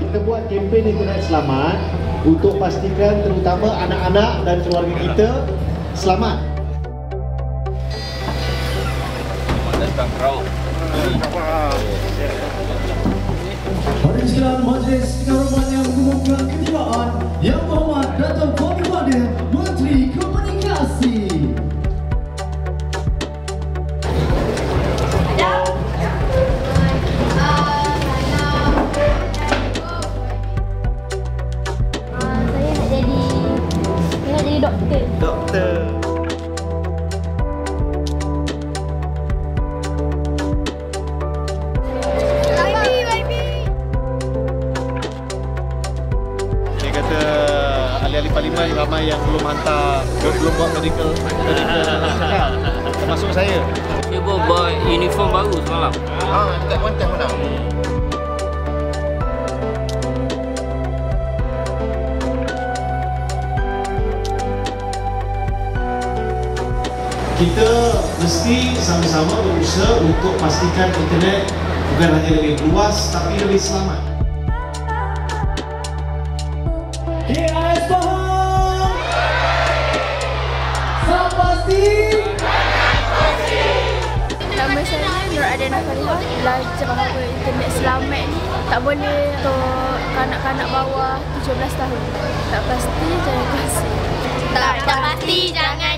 Kita buat kempen internet selamat untuk pastikan terutama anak-anak dan keluarga kita selamat. Selamat datang Rauh. Hadirin sekalian, majlis pengaruman yang mengumumkan keterima Yang Berhormat Dato' Khofifah, Menteri Komunikasi. Saya nak jadi doktor. Doktor. Dia kata ahli-ahli parlimen ramai yang belum hantar, belum buat medical cakap. Termasuk saya. Dia buat uniform baru semalam. Dekat Kuantan mana? Kita mesti sama-sama berusaha untuk pastikan internet bukan hanya lebih luas tapi lebih selamat. KIS faham? Salam pasti? Nama saya Nur Adana Farihah. Belajar bahawa internet selamat ni tak boleh untuk kanak-kanak bawah 17 tahun. Tak pasti, jangan kasih. Tak pasti, jangan